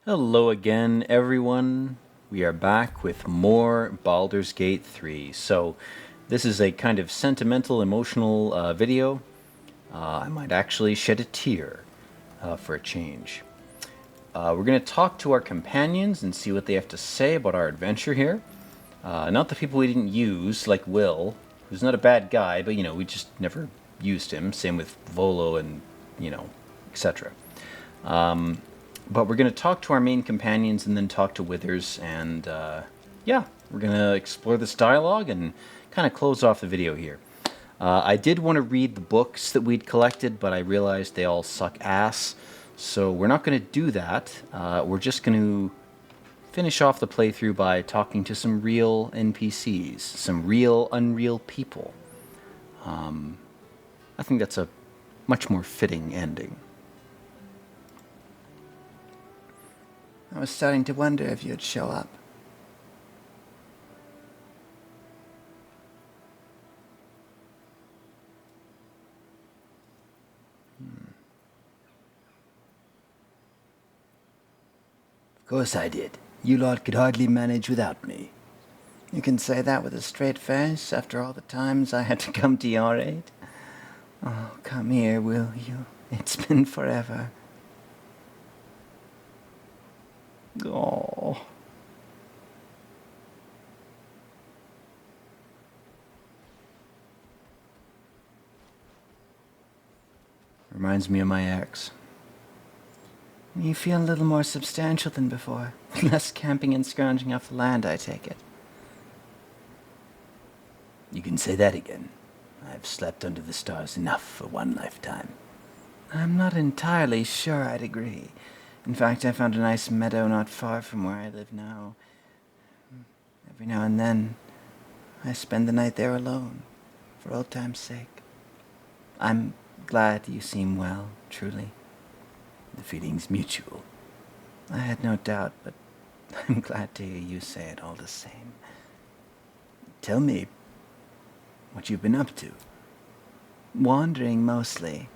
Hello again, everyone. We are back with more Baldur's Gate 3. So, this is a kind of sentimental, emotional video. I might actually shed a tear for a change. We're going to talk to our companions and see what they have to say about our adventure here. Not the people we didn't use, like Will, who's not a bad guy, but we just never used him. Same with Volo and, etc. But we're going to talk to our main companions and then talk to Withers, and yeah, we're going to explore this dialogue and kind of close off the video here. I did want to read the books that we'd collected, but I realized they all suck ass, so we're not going to do that. We're just going to finish off the playthrough by talking to some real NPCs, some real, unreal people. I think that's a much more fitting ending. I was starting to wonder if you'd show up. Of course I did. You lot could hardly manage without me. You can say that with a straight face after all the times I had to come to your aid? Oh, come here, will you? It's been forever. Oh. Reminds me of my ex. You feel a little more substantial than before. Less camping and scrounging off the land, I take it. You can say that again. I've slept under the stars enough for one lifetime. I'm not entirely sure I'd agree. In fact, I found a nice meadow not far from where I live now. Every now and then, I spend the night there alone, for old time's sake. I'm glad you seem well, truly. The feeling's mutual. I had no doubt, but I'm glad to hear you say it all the same. Tell me what you've been up to. Wandering, mostly.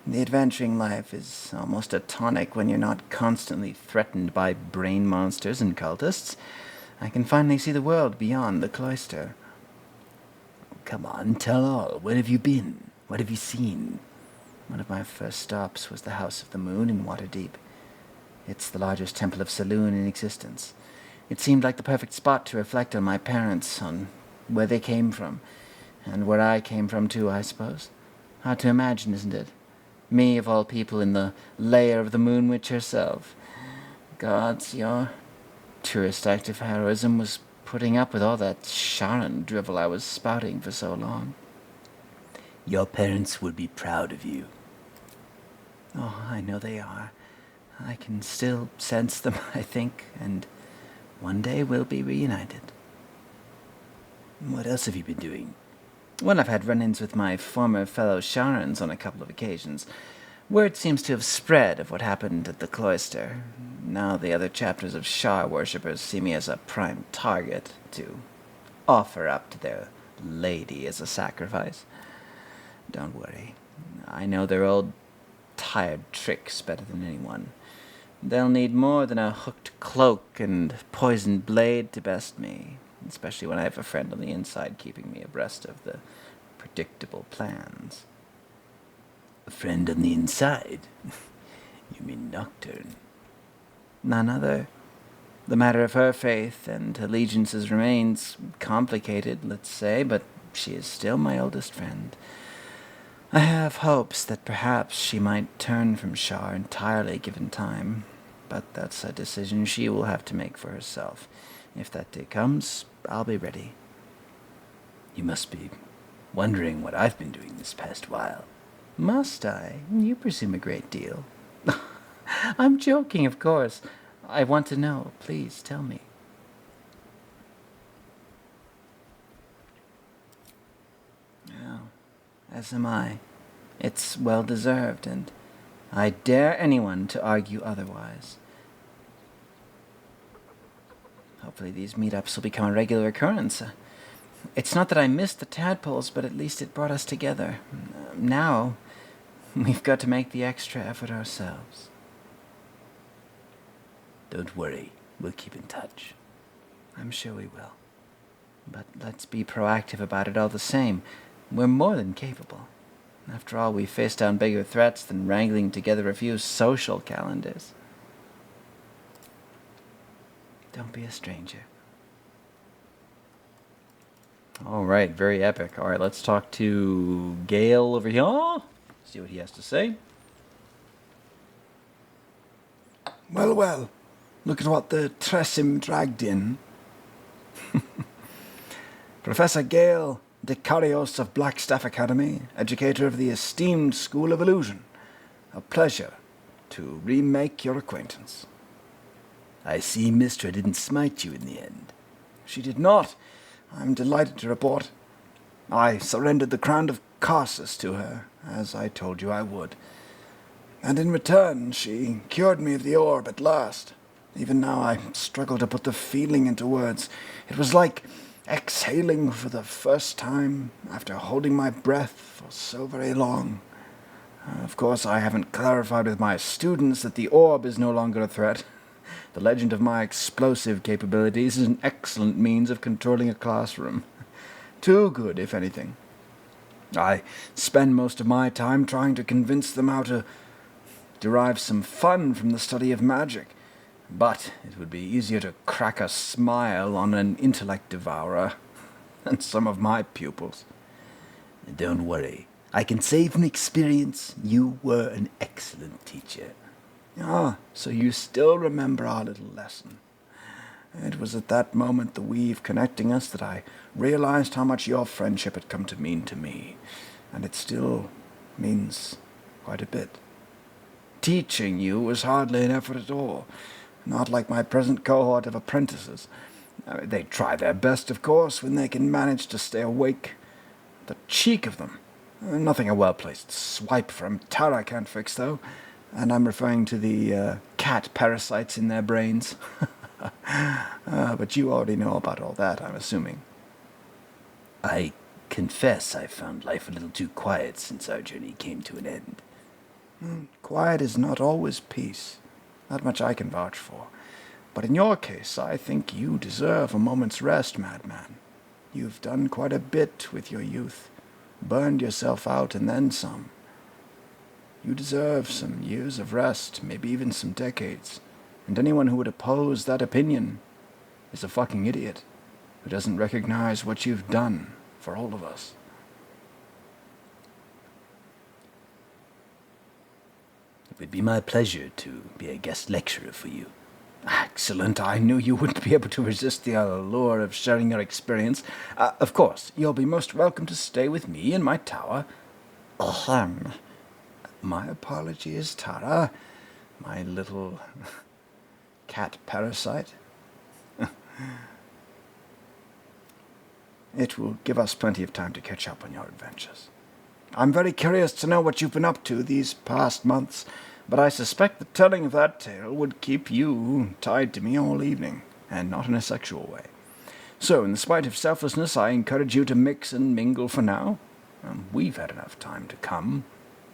The adventuring life is almost a tonic when you're not constantly threatened by brain monsters and cultists. I can finally see the world beyond the cloister. Come on, tell all. Where have you been? What have you seen? One of my first stops was the House of the Moon in Waterdeep. It's the largest temple of saloon in existence. It seemed like the perfect spot to reflect on my parents, on where they came from, and where I came from too, I suppose. Hard to imagine, isn't it? Me, of all people, in the lair of the Moon Witch herself. Gods, your tourist act of heroism was putting up with all that Sharon drivel I was spouting for so long. Your parents would be proud of you. Oh, I know they are. I can still sense them, I think, and one day we'll be reunited. What else have you been doing? Well, I've had run-ins with my former fellow Sharons on a couple of occasions. Word seems to have spread of what happened at the cloister. Now the other chapters of Shar worshippers see me as a prime target to offer up to their lady as a sacrifice. Don't worry. I know their old tired tricks better than anyone. They'll need more than a hooked cloak and poisoned blade to best me, especially when I have a friend on the inside keeping me abreast of the predictable plans. A friend on the inside? You mean Nocturne? None other. The matter of her faith and allegiances remains complicated, let's say, but she is still my oldest friend. I have hopes that perhaps she might turn from Shar entirely given time, but that's a decision she will have to make for herself. If that day comes, I'll be ready. You must be wondering what I've been doing this past while. Must I? You presume a great deal. I'm joking, of course. I want to know. Please tell me. Oh, as am I. It's well-deserved, and I dare anyone to argue otherwise. Hopefully these meetups will become a regular occurrence. It's not that I missed the tadpoles, but at least it brought us together. Now, we've got to make the extra effort ourselves. Don't worry, we'll keep in touch. I'm sure we will. But let's be proactive about it all the same. We're more than capable. After all, we face down bigger threats than wrangling together a few social calendars. Don't be a stranger. All right, very epic. All right, let's talk to Gale over here. See what he has to say. Well, well, look at what the Tressim dragged in. Professor Gale Decarios of Blackstaff Academy, educator of the esteemed School of Illusion. A pleasure to remake your acquaintance. I see Mystra didn't smite you in the end. She did not. I'm delighted to report. I surrendered the crown of Carsus to her, as I told you I would. And in return, she cured me of the orb at last. Even now I struggle to put the feeling into words. It was like exhaling for the first time after holding my breath for so very long. Of course, I haven't clarified with my students that the orb is no longer a threat. The legend of my explosive capabilities is an excellent means of controlling a classroom. Too good, if anything. I spend most of my time trying to convince them how to derive some fun from the study of magic. But it would be easier to crack a smile on an intellect devourer than some of my pupils. Don't worry. I can say from experience you were an excellent teacher. Ah, so you still remember our little lesson. It was at that moment, the weave connecting us, that I realized how much your friendship had come to mean to me. And it still means quite a bit. Teaching you was hardly an effort at all. Not like my present cohort of apprentices. They try their best, of course, when they can manage to stay awake. The cheek of them. Nothing a well-placed swipe from Tara can't fix, though. And I'm referring to the cat parasites in their brains. But you already know about all that, I'm assuming. I confess I found life a little too quiet since our journey came to an end. Quiet is not always peace. Not much I can vouch for. But in your case, I think you deserve a moment's rest, madman. You've done quite a bit with your youth. Burned yourself out and then some. You deserve some years of rest, maybe even some decades. And anyone who would oppose that opinion is a fucking idiot who doesn't recognize what you've done for all of us. It would be my pleasure to be a guest lecturer for you. Excellent. I knew you wouldn't be able to resist the allure of sharing your experience. Of course, you'll be most welcome to stay with me in my tower. Ahem. My apologies, Tara. My little cat parasite. It will give us plenty of time to catch up on your adventures. I'm very curious to know what you've been up to these past months, but I suspect the telling of that tale would keep you tied to me all evening, and not in a sexual way. So, in spite of selflessness, I encourage you to mix and mingle for now. We've had enough time to come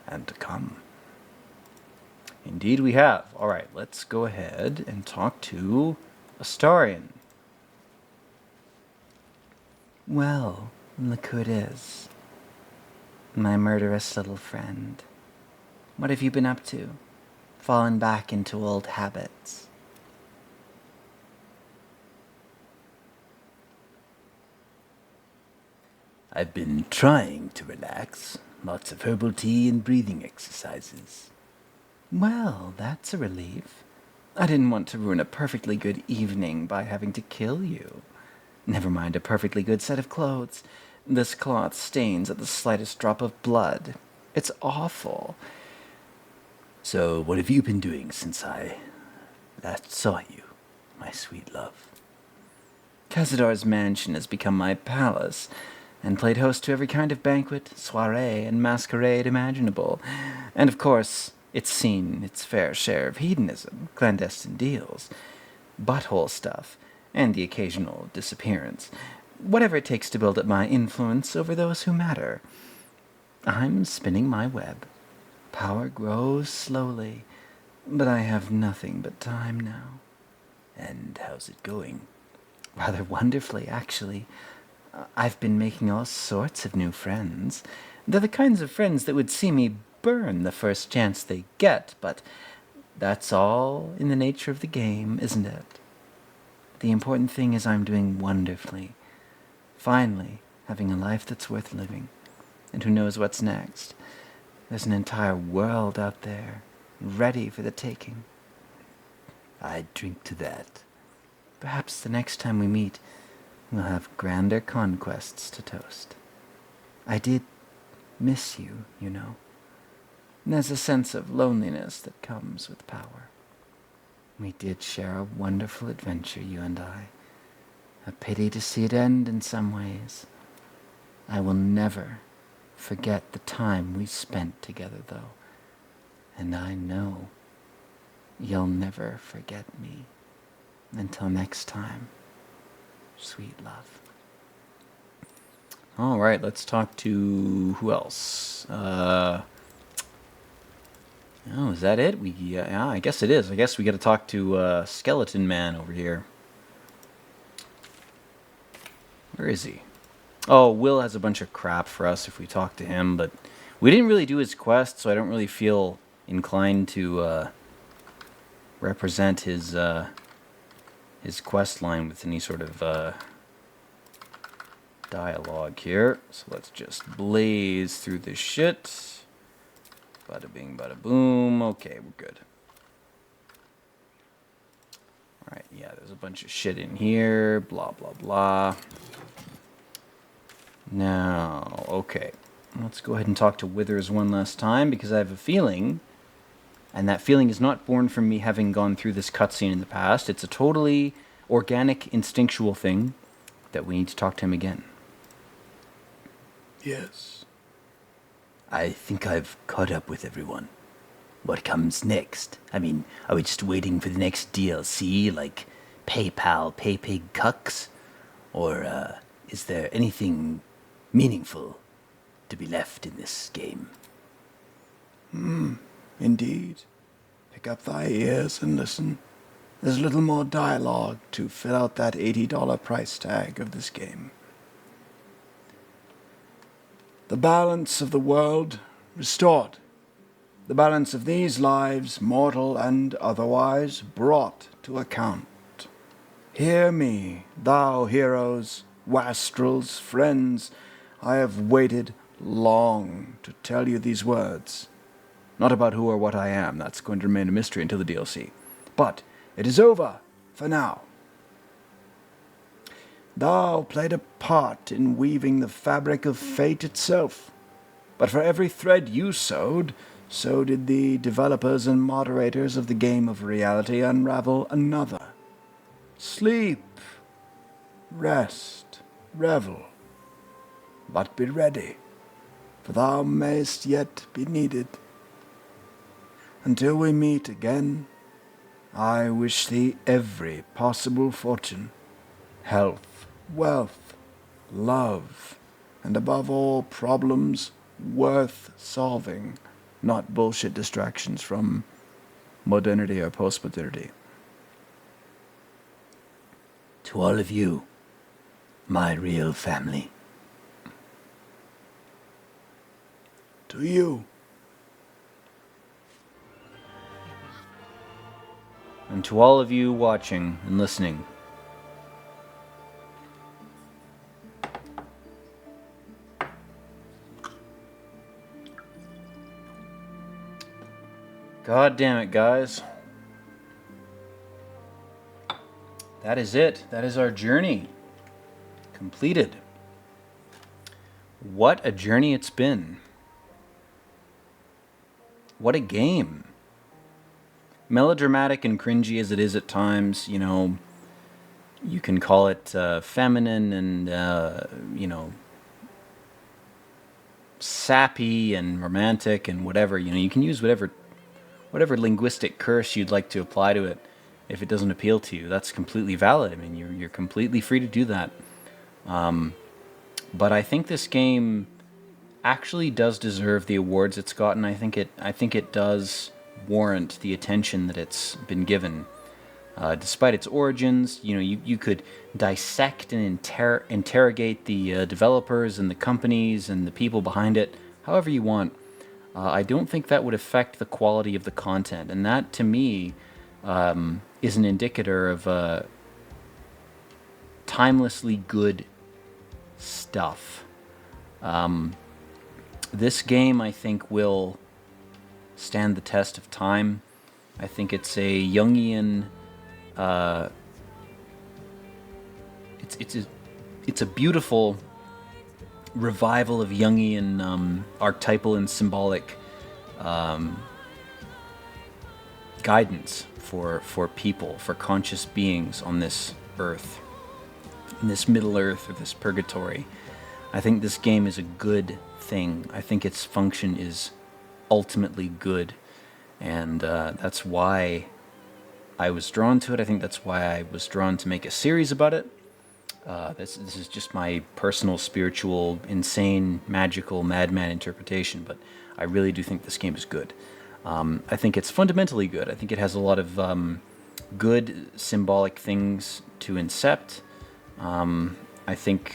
and to come. Indeed we have. All right, let's go ahead and talk to Astarion. Well, look who it is. My murderous little friend. What have you been up to? Fallen back into old habits? I've been trying to relax. Lots of herbal tea and breathing exercises. Well, that's a relief. I didn't want to ruin a perfectly good evening by having to kill you. Never mind a perfectly good set of clothes. This cloth stains at the slightest drop of blood. It's awful. So, what have you been doing since I last saw you, my sweet love? Cazador's mansion has become my palace, and played host to every kind of banquet, soiree, and masquerade imaginable. And of course, it's seen its fair share of hedonism, clandestine deals, butthole stuff, and the occasional disappearance. Whatever it takes to build up my influence over those who matter. I'm spinning my web. Power grows slowly, but I have nothing but time now. And how's it going? Rather wonderfully, actually. I've been making all sorts of new friends. They're the kinds of friends that would see me burn the first chance they get, but that's all in the nature of the game, isn't it? The important thing is I'm doing wonderfully. Finally, having a life that's worth living. And who knows what's next? There's an entire world out there, ready for the taking. I'd drink to that. Perhaps the next time we meet, we'll have grander conquests to toast. I did miss you, you know. And there's a sense of loneliness that comes with power. We did share a wonderful adventure, you and I. A pity to see it end in some ways. I will never forget the time we spent together, though. And I know you'll never forget me. Until next time, sweet love. All right, let's talk to who else? Oh, is that it? Yeah, I guess it is. I guess we got to talk to Skeleton Man over here. Where is he? Oh, Will has a bunch of crap for us if we talk to him, but we didn't really do his quest, so I don't really feel inclined to represent his quest line with any sort of dialogue here. So let's just blaze through this shit. Bada bing, bada boom. Okay, we're good. Alright, yeah, there's a bunch of shit in here. Blah, blah, blah. Now, okay. Let's go ahead and talk to Withers one last time, because I have a feeling, and that feeling is not born from me having gone through this cutscene in the past. It's a totally organic, instinctual thing that we need to talk to him again. Yes. I think I've caught up with everyone. What comes next? I mean, are we just waiting for the next DLC, like PayPal, PayPig Cucks? Or, is there anything meaningful to be left in this game? Indeed. Pick up thy ears and listen. There's a little more dialogue to fill out that $80 price tag of this game. The balance of the world restored. The balance of these lives, mortal and otherwise, brought to account. Hear me, thou heroes, wastrels, friends. I have waited long to tell you these words. Not about who or what I am. That's going to remain a mystery until the DLC. But it is over for now. Thou played a part in weaving the fabric of fate itself. But for every thread you sewed, so did the developers and moderators of the game of reality unravel another. Sleep, rest, revel, but be ready, for thou mayst yet be needed. Until we meet again, I wish thee every possible fortune, health, wealth, love, and above all, problems worth solving, not bullshit distractions from modernity or post-modernity. To all of you, my real family. To you. And to all of you watching and listening, God damn it, guys. That is it. That is our journey completed. What a journey it's been. What a game. Melodramatic and cringy as it is at times, you know, you can call it feminine and, you know, sappy and romantic and whatever. You know, you can use whatever linguistic curse you'd like to apply to it. If it doesn't appeal to you, that's completely valid. I mean, you're completely free to do that. But I think this game actually does deserve the awards it's gotten. I think it does warrant the attention that it's been given. Despite its origins, you could dissect and interrogate the developers and the companies and the people behind it however you want. I don't think that would affect the quality of the content, and that to me is an indicator of timelessly good stuff. This game, I think, will stand the test of time. I think it's a Jungian. It's a beautiful revival of Jungian archetypal and symbolic guidance for people, for conscious beings on this earth, in this Middle Earth or this purgatory. I think this game is a good thing. I think its function is ultimately good, and that's why I was drawn to it. I think that's why I was drawn to make a series about it. This is just my personal, spiritual, insane, magical, madman interpretation, but I really do think this game is good. I think it's fundamentally good. I think it has a lot of good symbolic things to incept. I think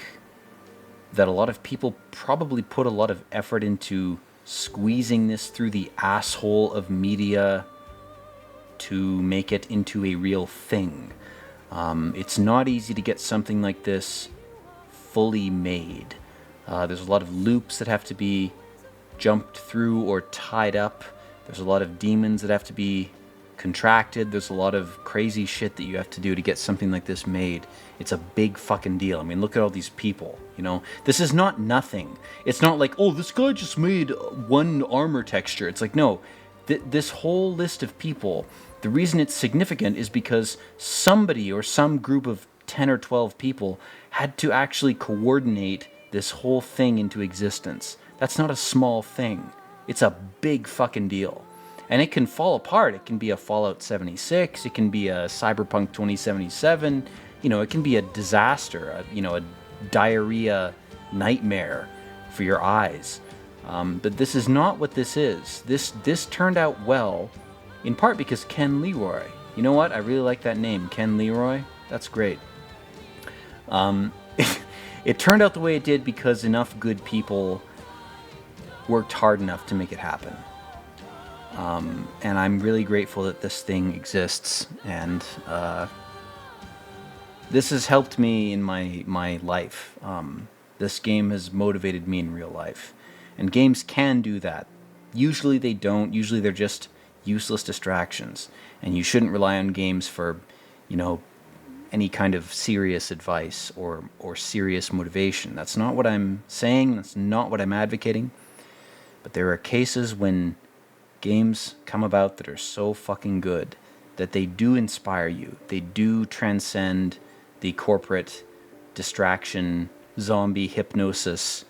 that a lot of people probably put a lot of effort into squeezing this through the asshole of media to make it into a real thing. It's not easy to get something like this fully made. There's a lot of loops that have to be jumped through or tied up. There's a lot of demons that have to be contracted. There's a lot of crazy shit that you have to do to get something like this made. It's a big fucking deal. I mean, look at all these people, This is not nothing. It's not like, oh, this guy just made one armor texture. It's like, no, this whole list of people, the reason it's significant is because somebody or some group of 10 or 12 people had to actually coordinate this whole thing into existence. That's not a small thing. It's a big fucking deal. And it can fall apart. It can be a Fallout 76. It can be a Cyberpunk 2077. It can be a disaster, a diarrhea nightmare for your eyes. But this is not what this is. This turned out well, in part because Ken Leroy. You know what? I really like that name, Ken Leroy. That's great. It turned out the way it did because enough good people worked hard enough to make it happen. And I'm really grateful that this thing exists, and this has helped me in my life. This game has motivated me in real life. And games can do that. Usually they don't. Usually they're just useless distractions. And you shouldn't rely on games for, any kind of serious advice or serious motivation. That's not what I'm saying. That's not what I'm advocating. But there are cases when games come about that are so fucking good that they do inspire you. They do transcend the corporate distraction, zombie hypnosis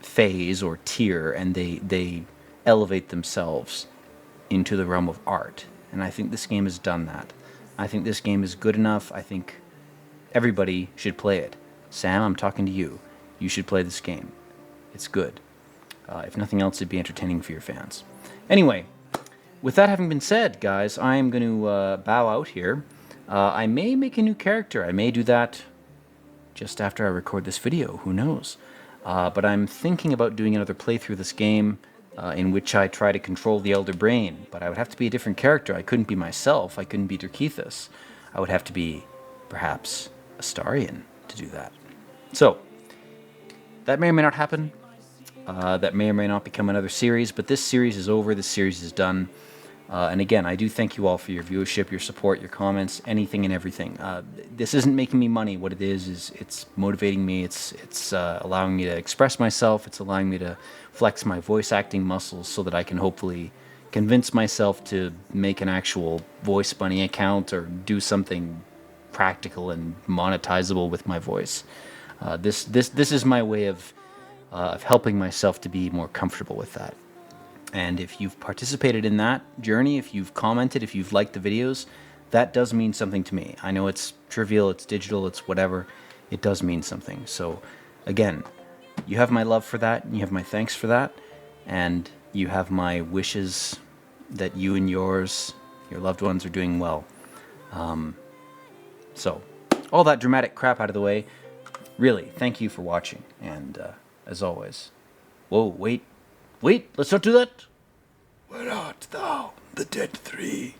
phase or tier, and they elevate themselves into the realm of art. And I think this game has done that. I think this game is good enough. I think everybody should play it. Sam, I'm talking to you. You should play this game. It's good. If nothing else, it'd be entertaining for your fans. Anyway, with that having been said, guys, I am going to bow out here. I may make a new character. I may do that just after I record this video. Who knows? But I'm thinking about doing another playthrough of this game in which I try to control the Elder Brain. But I would have to be a different character. I couldn't be myself. I couldn't be Derkeithus. I would have to be, perhaps, Astarion to do that. So, that may or may not happen. That may or may not become another series, but this series is over. This series is done. And again, I do thank you all for your viewership, your support, your comments, anything and everything. This isn't making me money. What it is it's motivating me. It's allowing me to express myself. It's allowing me to flex my voice acting muscles so that I can hopefully convince myself to make an actual voice bunny account or do something practical and monetizable with my voice. This is my way of helping myself to be more comfortable with that. And if you've participated in that journey, if you've commented, if you've liked the videos, that does mean something to me. I know it's trivial, it's digital, it's whatever. It does mean something. So, again, you have my love for that, and you have my thanks for that, and you have my wishes that you and yours your loved ones are doing well. So, all that dramatic crap out of the way, really, thank you for watching. And as always, whoa, wait, let's not do that. Where art thou, the dead three?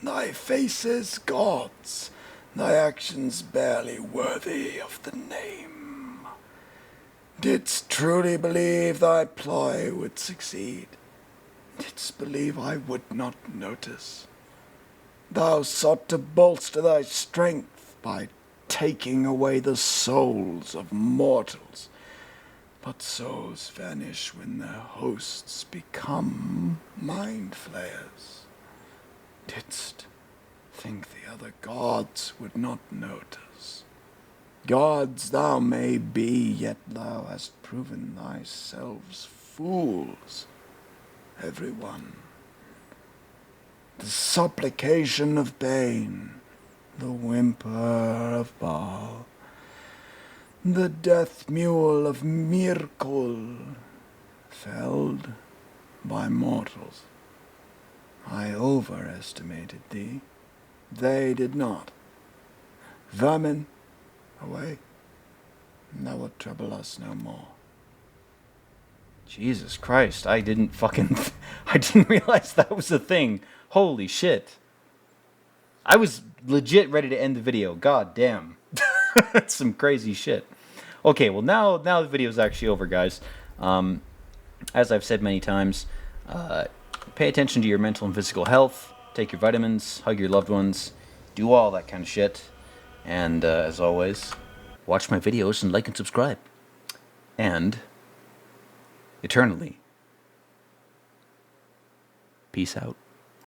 Thy faces gods, thy actions barely worthy of the name. Didst truly believe thy ploy would succeed? Didst believe I would not notice? Thou sought to bolster thy strength by taking away the souls of mortals. But souls vanish when their hosts become mind flayers. Didst think the other gods would not notice? Gods thou may be, yet thou hast proven thyself fools, everyone. The supplication of Bane, the whimper of Baal, the death mule of Mirkul, felled by mortals. I overestimated thee. They did not. Vermin, away. Thou wilt trouble us no more. Jesus Christ, I didn't realize that was a thing. Holy shit. I was legit ready to end the video. God damn. That's some crazy shit. Okay, well now the video's actually over, guys. As I've said many times, pay attention to your mental and physical health. Take your vitamins, hug your loved ones, do all that kind of shit. And as always, watch my videos and like and subscribe. And eternally, peace out.